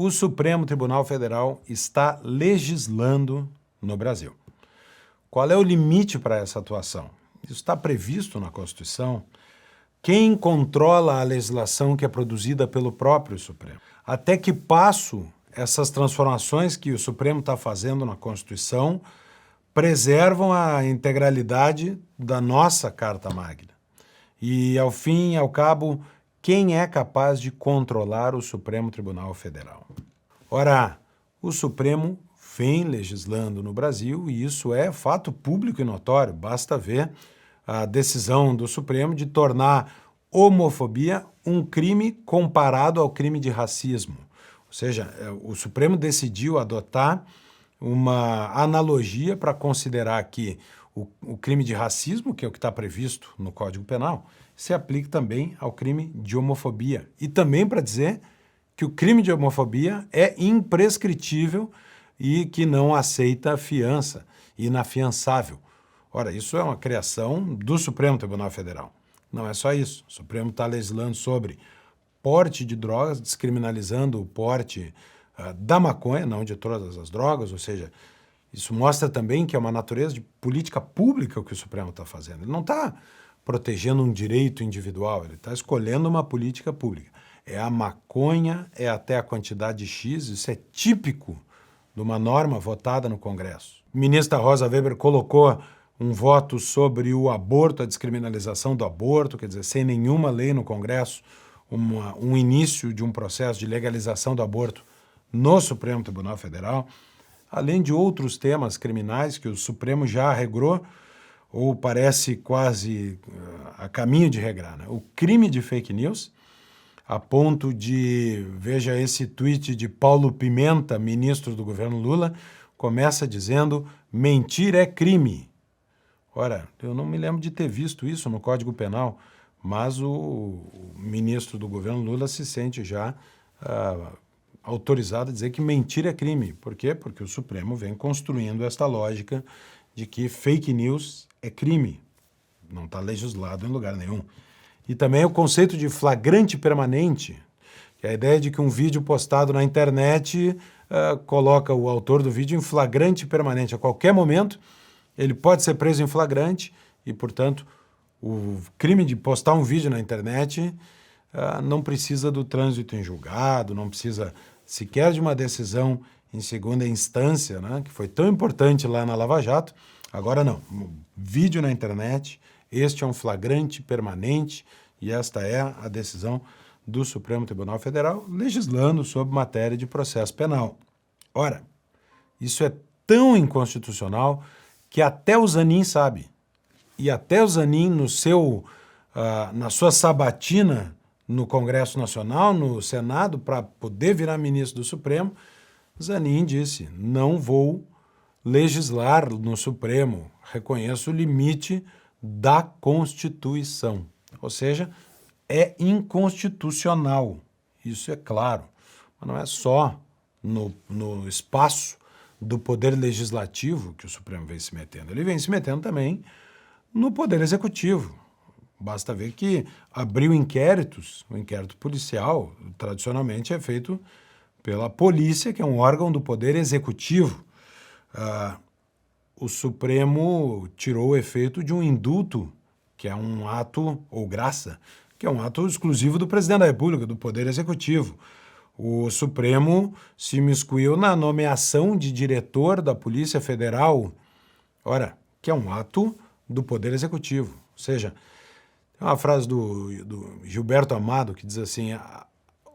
o Supremo Tribunal Federal está legislando no Brasil. Qual é o limite para essa atuação? Isso está previsto na Constituição. Quem controla a legislação que é produzida pelo próprio Supremo? Até que passo essas transformações que o Supremo está fazendo na Constituição preservam a integralidade da nossa Carta Magna? E, ao fim e ao cabo, quem é capaz de controlar o Supremo Tribunal Federal? Ora, o Supremo vem legislando no Brasil e isso é fato público e notório. Basta ver a decisão do Supremo de tornar homofobia um crime comparado ao crime de racismo. Ou seja, o Supremo decidiu adotar uma analogia para considerar que o crime de racismo, que é o que está previsto no Código Penal, se aplica também ao crime de homofobia. E também para dizer que o crime de homofobia é imprescritível e que não aceita fiança, inafiançável. Ora, isso é uma criação do Supremo Tribunal Federal. Não é só isso. O Supremo está legislando sobre porte de drogas, descriminalizando o porte da maconha, não de todas as drogas, ou seja, isso mostra também que é uma natureza de política pública o que o Supremo está fazendo. Ele não está protegendo um direito individual, ele está escolhendo uma política pública. É a maconha, é até a quantidade X, isso é típico de uma norma votada no Congresso. A ministra Rosa Weber colocou um voto sobre o aborto, a descriminalização do aborto, quer dizer, sem nenhuma lei no Congresso, um início de um processo de legalização do aborto no Supremo Tribunal Federal, além de outros temas criminais que o Supremo já regrou, ou parece quase a caminho de regrar, né? O crime de fake news, a ponto de, veja esse tweet de Paulo Pimenta, ministro do governo Lula, começa dizendo: mentir é crime. Ora, eu não me lembro de ter visto isso no Código Penal, mas o ministro do governo Lula se sente já autorizado a dizer que mentir é crime. Por quê? Porque o Supremo vem construindo esta lógica de que fake news é crime. Não está legislado em lugar nenhum. E também o conceito de flagrante permanente, que é a ideia de que um vídeo postado na internet coloca o autor do vídeo em flagrante permanente. A qualquer momento, ele pode ser preso em flagrante e, portanto, o crime de postar um vídeo na internet não precisa do trânsito em julgado, não precisa sequer de uma decisão em segunda instância, né, que foi tão importante lá na Lava Jato. Agora não, vídeo na internet, este é um flagrante permanente e esta é a decisão do Supremo Tribunal Federal legislando sobre matéria de processo penal. Ora, isso é tão inconstitucional que até o Zanin sabe. E até o Zanin, na sua sabatina no Congresso Nacional, no Senado, para poder virar ministro do Supremo, Zanin disse: não vou legislar no Supremo, reconheço o limite da Constituição. Ou seja, é inconstitucional, isso é claro. Mas não é só no espaço do Poder Legislativo que o Supremo vem se metendo, ele vem se metendo também no Poder Executivo. Basta ver que abriu inquéritos, o inquérito policial tradicionalmente é feito pela polícia, que é um órgão do Poder Executivo. O Supremo tirou o efeito de um indulto, que é um ato, ou graça, que é um ato exclusivo do presidente da República, do Poder Executivo. O Supremo se imiscuiu na nomeação de diretor da Polícia Federal, ora, que é um ato do Poder Executivo. Ou seja, tem uma frase do Gilberto Amado que diz assim: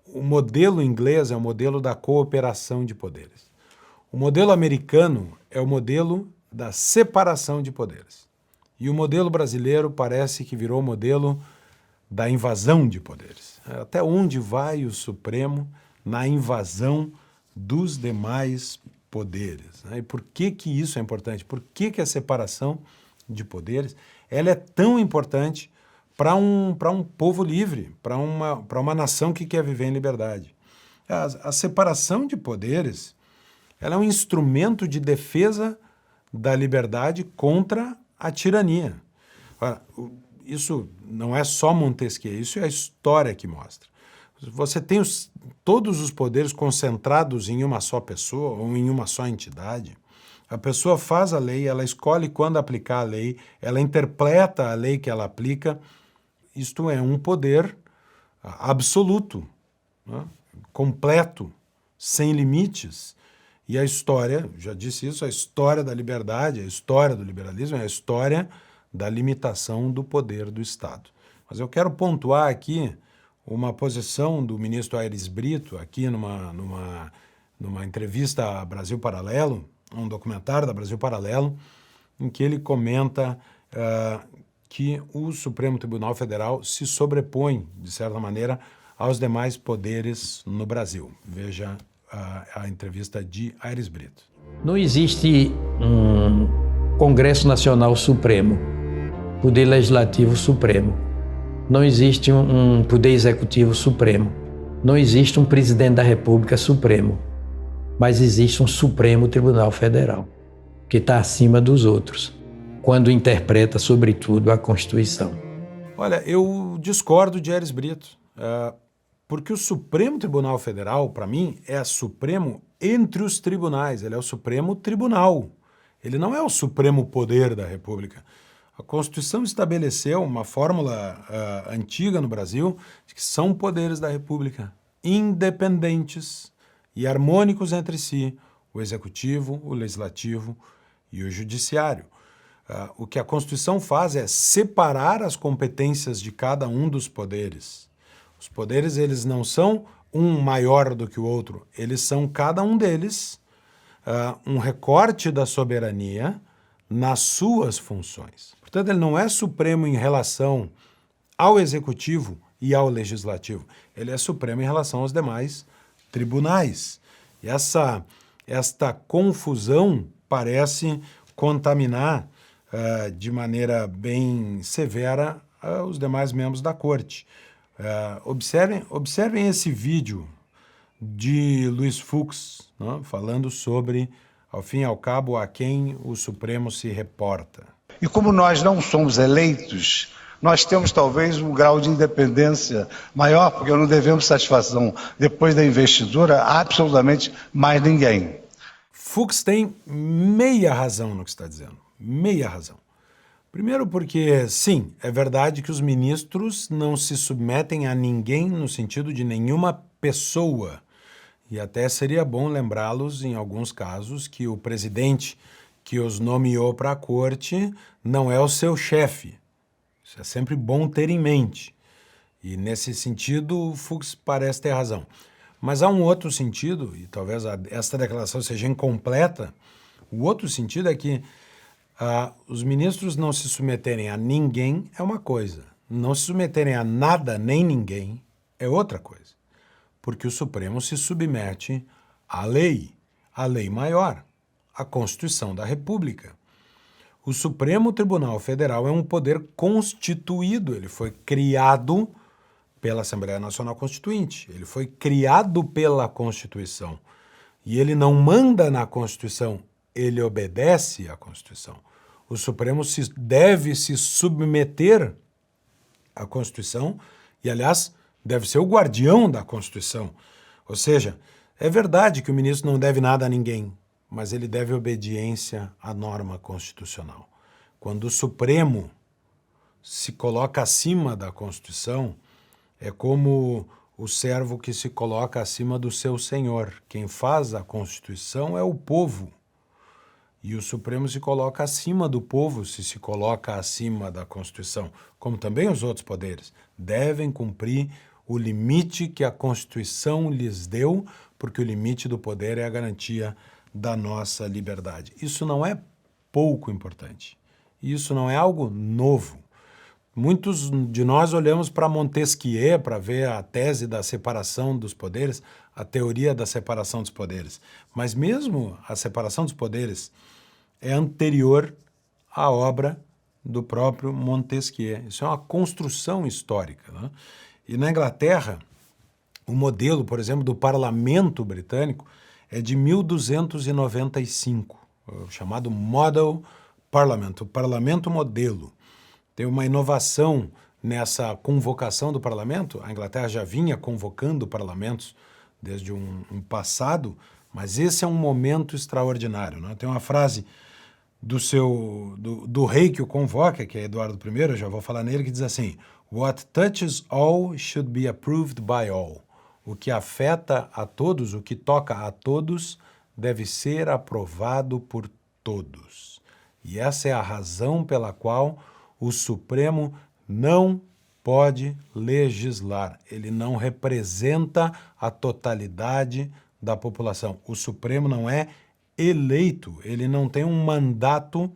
o modelo inglês é o modelo da cooperação de poderes. O modelo americano é o modelo da separação de poderes. E o modelo brasileiro parece que virou o modelo da invasão de poderes. Até onde vai o Supremo na invasão dos demais poderes? E por que isso é importante? Por que a separação de poderes ela é tão importante para um povo livre, para uma nação que quer viver em liberdade? A separação de poderes ela é um instrumento de defesa da liberdade contra a tirania. Isso não é só Montesquieu, isso é a história que mostra. Você tem todos os poderes concentrados em uma só pessoa ou em uma só entidade. A pessoa faz a lei, ela escolhe quando aplicar a lei, ela interpreta a lei que ela aplica. Isto é um poder absoluto, né? Completo, sem limites. E a história, já disse isso, a história da liberdade, a história do liberalismo é a história da limitação do poder do Estado. Mas eu quero pontuar aqui uma posição do ministro Aires Brito, aqui numa entrevista a Brasil Paralelo, um documentário da Brasil Paralelo, em que ele comenta que o Supremo Tribunal Federal se sobrepõe, de certa maneira, aos demais poderes no Brasil. Veja a entrevista de Aires Brito. Não existe um Congresso Nacional Supremo, Poder Legislativo Supremo. Não existe um Poder Executivo Supremo. Não existe um Presidente da República Supremo. Mas existe um Supremo Tribunal Federal, que está acima dos outros, quando interpreta, sobretudo, a Constituição. Olha, eu discordo de Aires Brito, porque o Supremo Tribunal Federal, para mim, é supremo entre os tribunais, ele é o Supremo Tribunal, ele não é o Supremo Poder da República. A Constituição estabeleceu uma fórmula antiga no Brasil de que são poderes da República, independentes e harmônicos entre si, o Executivo, o Legislativo e o Judiciário. O que a Constituição faz é separar as competências de cada um dos poderes. Os poderes, eles não são um maior do que o outro, eles são, cada um deles, um recorte da soberania nas suas funções. Portanto, ele não é supremo em relação ao Executivo e ao Legislativo, ele é supremo em relação aos demais tribunais. E esta confusão parece contaminar de maneira bem severa os demais membros da Corte. Observem esse vídeo de Luiz Fux, né, falando sobre, ao fim e ao cabo, a quem o Supremo se reporta. E como nós não somos eleitos, nós temos talvez um grau de independência maior, porque não devemos satisfação, depois da investidura, a absolutamente mais ninguém. Fux tem meia razão no que está dizendo, meia razão. Primeiro porque, sim, é verdade que os ministros não se submetem a ninguém no sentido de nenhuma pessoa. E até seria bom lembrá-los, em alguns casos, que o presidente que os nomeou para a corte não é o seu chefe. Isso é sempre bom ter em mente. E nesse sentido, o Fux parece ter razão. Mas há um outro sentido, e talvez esta declaração seja incompleta, o outro sentido é que os ministros não se submeterem a ninguém é uma coisa, não se submeterem a nada nem ninguém é outra coisa, porque o Supremo se submete à lei maior, à Constituição da República. O Supremo Tribunal Federal é um poder constituído, ele foi criado pela Assembleia Nacional Constituinte, ele foi criado pela Constituição e ele não manda na Constituição, ele obedece à Constituição. O Supremo deve se submeter à Constituição e, aliás, deve ser o guardião da Constituição. Ou seja, é verdade que o ministro não deve nada a ninguém, mas ele deve obediência à norma constitucional. Quando o Supremo se coloca acima da Constituição, é como o servo que se coloca acima do seu senhor. Quem faz a Constituição é o povo. E o Supremo se coloca acima do povo, se coloca acima da Constituição, como também os outros poderes. Devem cumprir o limite que a Constituição lhes deu, porque o limite do poder é a garantia da nossa liberdade. Isso não é pouco importante. Isso não é algo novo. Muitos de nós olhamos para Montesquieu para ver a tese da separação dos poderes, a teoria da separação dos poderes. Mas mesmo a separação dos poderes é anterior à obra do próprio Montesquieu. Isso é uma construção histórica, né? E na Inglaterra, o modelo, por exemplo, do parlamento britânico é de 1295, chamado Model Parliament, o parlamento modelo. Tem uma inovação nessa convocação do parlamento. A Inglaterra já vinha convocando parlamentos desde um passado, mas esse é um momento extraordinário, né? Tem uma frase do rei que o convoca, que é Eduardo I, eu já vou falar nele, que diz assim: "What touches all should be approved by all." O que afeta a todos, o que toca a todos, deve ser aprovado por todos. E essa é a razão pela qual o Supremo não pode legislar. Ele não representa a totalidade da população. O Supremo não é eleito, ele não tem um mandato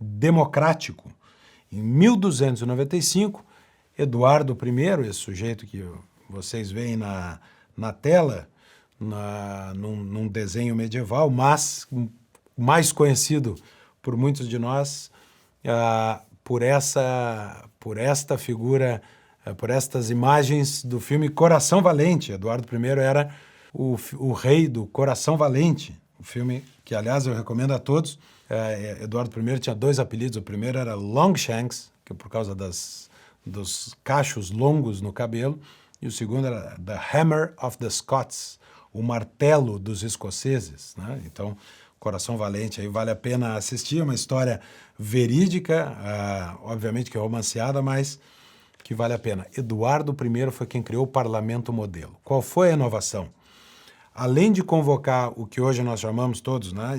democrático. Em 1295, Eduardo I, esse sujeito que vocês veem na tela, num desenho medieval, mas mais conhecido por muitos de nós por esta figura, por estas imagens do filme Coração Valente. Eduardo I era o rei do Coração Valente, o filme que, aliás, eu recomendo a todos. Eduardo I tinha 2 apelidos. O primeiro era Longshanks, que é por causa dos cachos longos no cabelo, e o segundo era The Hammer of the Scots, o martelo dos escoceses, né? Então, Coração Valente, aí vale a pena assistir, é uma história verídica, obviamente que é romanceada, mas que vale a pena. Eduardo I foi quem criou o parlamento modelo. Qual foi a inovação? Além de convocar o que hoje nós chamamos todos, né,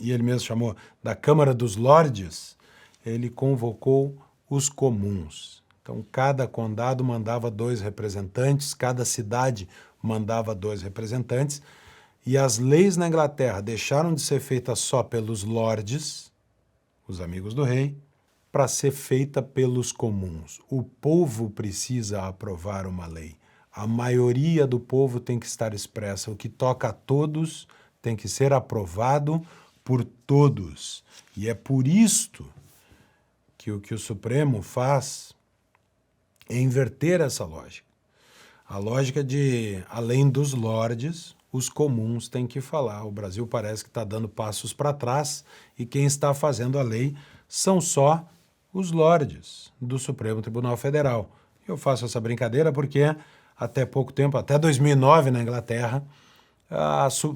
e ele mesmo chamou da Câmara dos Lordes, ele convocou os comuns. Então, cada condado mandava 2 representantes, cada cidade mandava 2 representantes, e as leis na Inglaterra deixaram de ser feitas só pelos lordes, os amigos do rei, para ser feita pelos comuns. O povo precisa aprovar uma lei. A maioria do povo tem que estar expressa. O que toca a todos tem que ser aprovado por todos. E é por isto que o Supremo faz é inverter essa lógica. A lógica de, além dos lordes, os comuns têm que falar. O Brasil parece que está dando passos para trás e quem está fazendo a lei são só os lordes do Supremo Tribunal Federal. Eu faço essa brincadeira porque até pouco tempo, até 2009 na Inglaterra,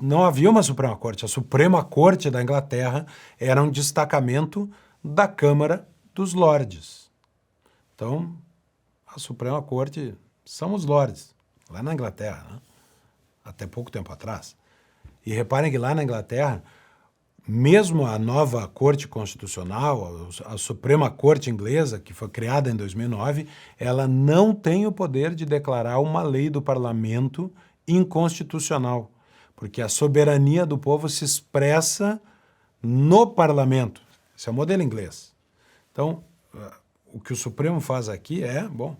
não havia uma Suprema Corte. A Suprema Corte da Inglaterra era um destacamento da Câmara dos Lordes. Então, a Suprema Corte são os lordes, lá na Inglaterra, né? Até pouco tempo atrás. E reparem que lá na Inglaterra, mesmo a nova Corte Constitucional, a Suprema Corte Inglesa, que foi criada em 2009, ela não tem o poder de declarar uma lei do parlamento inconstitucional, porque a soberania do povo se expressa no parlamento. Esse é o modelo inglês. Então, o que o Supremo faz aqui é, bom,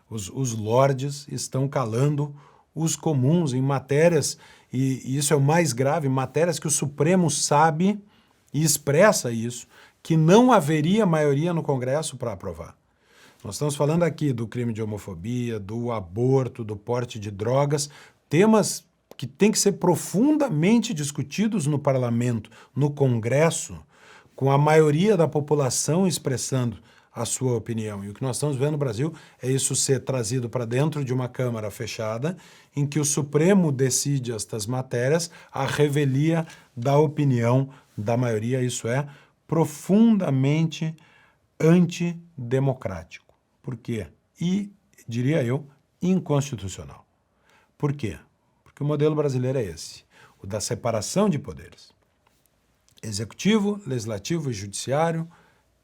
os lordes estão calando os comuns em matérias, e isso é o mais grave, matérias que o Supremo sabe e expressa isso, que não haveria maioria no Congresso para aprovar. Nós estamos falando aqui do crime de homofobia, do aborto, do porte de drogas, temas que têm que ser profundamente discutidos no parlamento, no Congresso, com a maioria da população expressando a sua opinião. E o que nós estamos vendo no Brasil é isso ser trazido para dentro de uma Câmara fechada, em que o Supremo decide estas matérias à revelia da opinião da maioria. Isso é profundamente antidemocrático. Por quê? E, diria eu, inconstitucional. Por quê? Porque o modelo brasileiro é esse, o da separação de poderes. Executivo, legislativo e judiciário,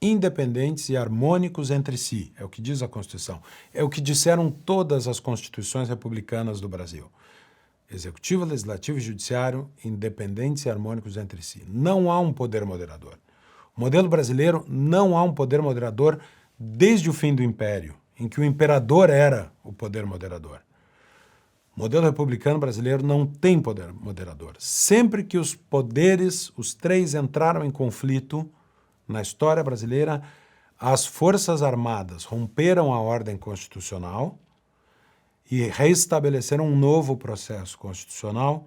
independentes e harmônicos entre si, é o que diz a Constituição. É o que disseram todas as constituições republicanas do Brasil. Executivo, legislativo e judiciário, independentes e harmônicos entre si. Não há um poder moderador. O modelo brasileiro não há um poder moderador desde o fim do Império, em que o imperador era o poder moderador. O modelo republicano brasileiro não tem poder moderador. Sempre que os poderes, os 3, entraram em conflito, na história brasileira, as Forças Armadas romperam a ordem constitucional e reestabeleceram um novo processo constitucional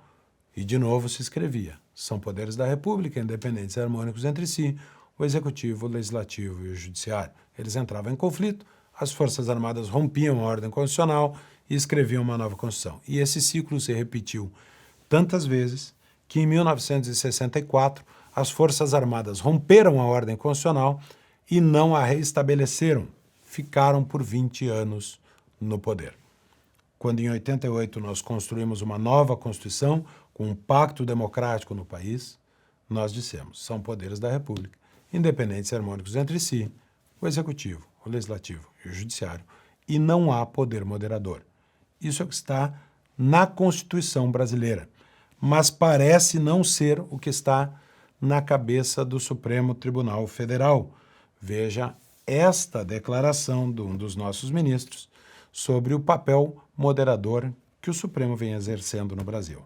e, de novo, se escrevia. São poderes da República, independentes e harmônicos entre si, o Executivo, o Legislativo e o Judiciário. Eles entravam em conflito, as Forças Armadas rompiam a ordem constitucional e escreviam uma nova Constituição. E esse ciclo se repetiu tantas vezes que em 1964 as Forças Armadas romperam a ordem constitucional e não a reestabeleceram. Ficaram por 20 anos no poder. Quando em 88 nós construímos uma nova Constituição com um pacto democrático no país, nós dissemos, são poderes da República, independentes e harmônicos entre si, o Executivo, o Legislativo e o Judiciário, e não há poder moderador. Isso é o que está na Constituição brasileira, mas parece não ser o que está na cabeça do Supremo Tribunal Federal. Veja esta declaração de um dos nossos ministros sobre o papel moderador que o Supremo vem exercendo no Brasil.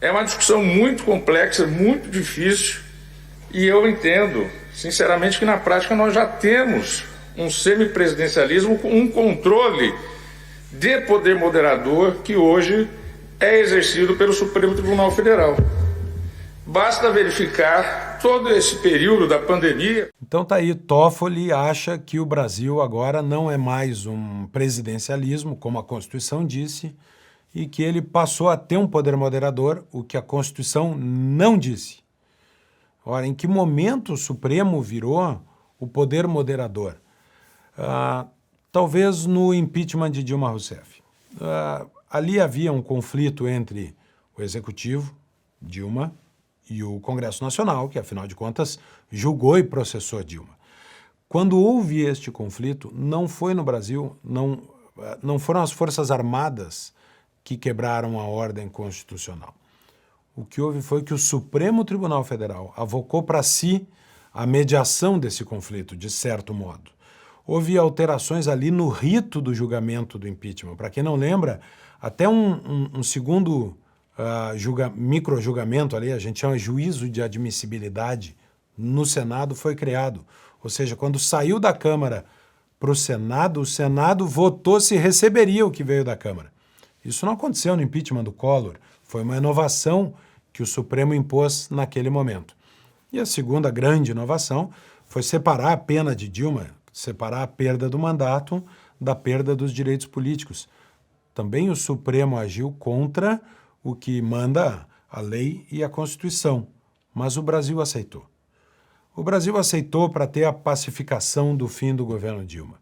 É uma discussão muito complexa, muito difícil, e eu entendo, sinceramente, que na prática nós já temos um semipresidencialismo com um controle de poder moderador que hoje é exercido pelo Supremo Tribunal Federal. Basta verificar todo esse período da pandemia. Então tá aí, Toffoli acha que o Brasil agora não é mais um presidencialismo, como a Constituição disse, e que ele passou a ter um poder moderador, o que a Constituição não disse. Ora, em que momento o Supremo virou o poder moderador? Talvez no impeachment de Dilma Rousseff. Ali havia um conflito entre o Executivo, Dilma, e o Congresso Nacional, que, afinal de contas, julgou e processou Dilma. Quando houve este conflito, não foi no Brasil, não foram as Forças Armadas que quebraram a ordem constitucional. O que houve foi que o Supremo Tribunal Federal avocou para si a mediação desse conflito, de certo modo. Houve alterações ali no rito do julgamento do impeachment. Para quem não lembra, até um segundo micro-julgamento ali, a gente chama juízo de admissibilidade, no Senado foi criado. Ou seja, quando saiu da Câmara para o Senado votou se receberia o que veio da Câmara. Isso não aconteceu no impeachment do Collor, foi uma inovação que o Supremo impôs naquele momento. E a segunda grande inovação foi separar a pena de Dilma, separar a perda do mandato da perda dos direitos políticos. Também o Supremo agiu contra o que manda a lei e a Constituição, mas o Brasil aceitou. O Brasil aceitou para ter a pacificação do fim do governo Dilma.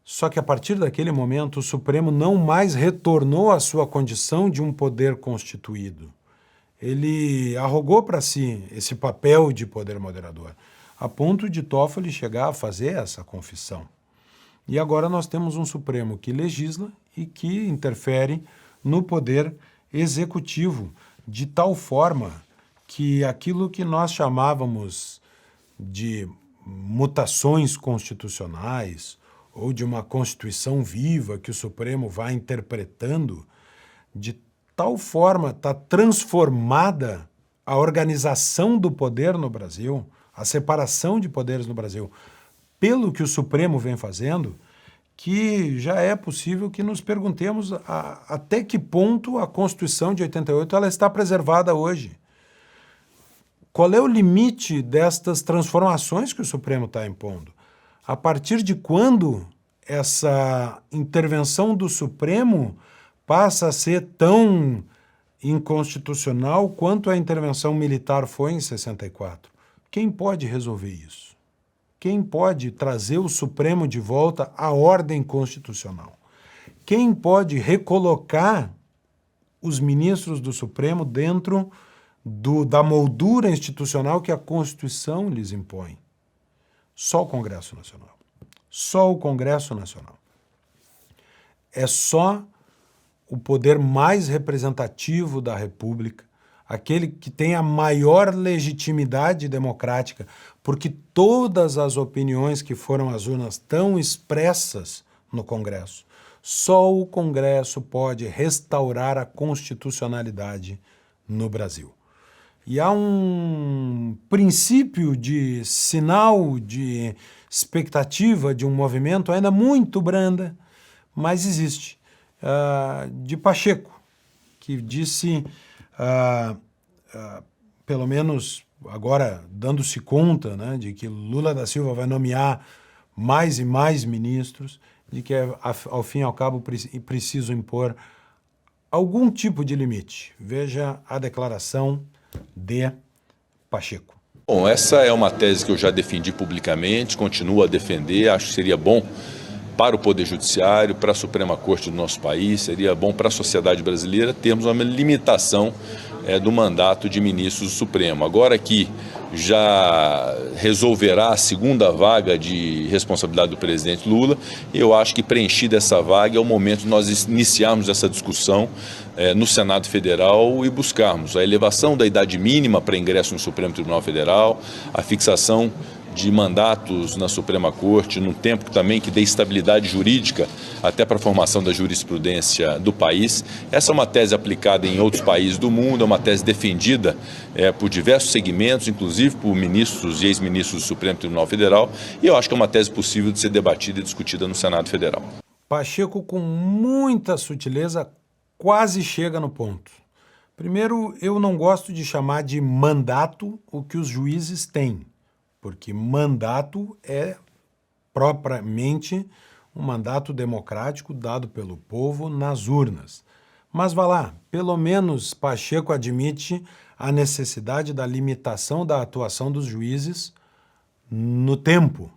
Só que a partir daquele momento o Supremo não mais retornou à sua condição de um poder constituído. Ele arrogou para si esse papel de poder moderador, a ponto de Toffoli chegar a fazer essa confissão. E agora nós temos um Supremo que legisla e que interfere no poder executivo, de tal forma que aquilo que nós chamávamos de mutações constitucionais ou de uma Constituição viva que o Supremo vai interpretando, de tal forma está transformada a organização do poder no Brasil, a separação de poderes no Brasil, pelo que o Supremo vem fazendo, que já é possível que nos perguntemos até que ponto a Constituição de 88 ela está preservada hoje. Qual é o limite destas transformações que o Supremo está impondo? A partir de quando essa intervenção do Supremo passa a ser tão inconstitucional quanto a intervenção militar foi em 64? Quem pode resolver isso? Quem pode trazer o Supremo de volta à ordem constitucional? Quem pode recolocar os ministros do Supremo dentro da moldura institucional que a Constituição lhes impõe? Só o Congresso Nacional. Só o Congresso Nacional. É só o poder mais representativo da República, aquele que tem a maior legitimidade democrática, porque todas as opiniões que foram às urnas estão expressas no Congresso. Só o Congresso pode restaurar a constitucionalidade no Brasil. E há um princípio de sinal, de expectativa de um movimento ainda muito branda, mas existe, de Pacheco, que disse, pelo menos agora dando-se conta, né, de que Lula da Silva vai nomear mais e mais ministros, de que, ao fim e ao cabo, preciso impor algum tipo de limite. Veja a declaração de Pacheco. Bom, essa é uma tese que eu já defendi publicamente, continuo a defender, acho que seria bom para o Poder Judiciário, para a Suprema Corte do nosso país, seria bom para a sociedade brasileira termos uma limitação do mandato de ministros do Supremo. Agora que já resolverá a segunda vaga de responsabilidade do presidente Lula, eu acho que preenchida essa vaga é o momento de nós iniciarmos essa discussão no Senado Federal e buscarmos a elevação da idade mínima para ingresso no Supremo Tribunal Federal, a fixação de mandatos na Suprema Corte, num tempo também que dê estabilidade jurídica até para a formação da jurisprudência do país. Essa é uma tese aplicada em outros países do mundo, é uma tese defendida por diversos segmentos, inclusive por ministros e ex-ministros do Supremo Tribunal Federal, e eu acho que é uma tese possível de ser debatida e discutida no Senado Federal. Pacheco, com muita sutileza, quase chega no ponto. Primeiro, eu não gosto de chamar de mandato o que os juízes têm, porque mandato é propriamente um mandato democrático dado pelo povo nas urnas. Mas vá lá, pelo menos Pacheco admite a necessidade da limitação da atuação dos juízes no tempo.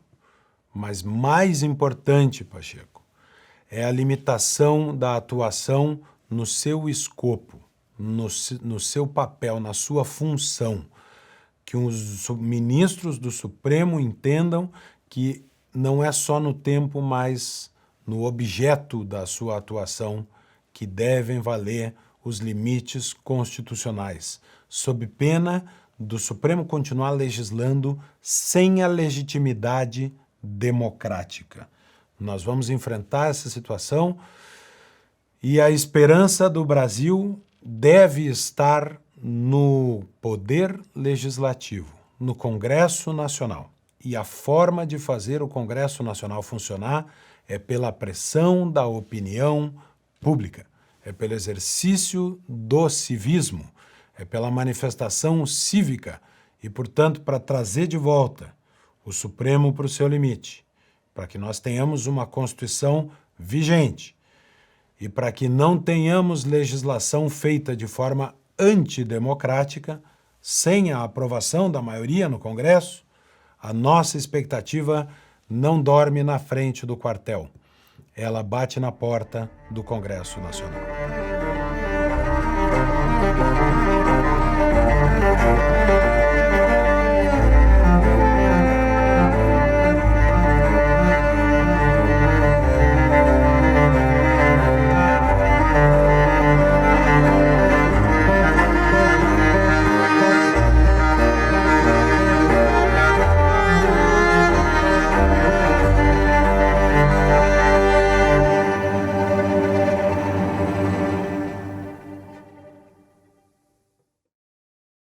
Mas mais importante, Pacheco, é a limitação da atuação no seu escopo, no seu papel, na sua função. Que os ministros do Supremo entendam que não é só no tempo, mas no objeto da sua atuação que devem valer os limites constitucionais, sob pena do Supremo continuar legislando sem a legitimidade democrática. Nós vamos enfrentar essa situação e a esperança do Brasil deve estar no Poder Legislativo, no Congresso Nacional. E a forma de fazer o Congresso Nacional funcionar é pela pressão da opinião pública, é pelo exercício do civismo, é pela manifestação cívica e, portanto, para trazer de volta o Supremo para o seu limite, para que nós tenhamos uma Constituição vigente e para que não tenhamos legislação feita de forma antidemocrática, sem a aprovação da maioria no Congresso, a nossa expectativa não dorme na frente do quartel. Ela bate na porta do Congresso Nacional.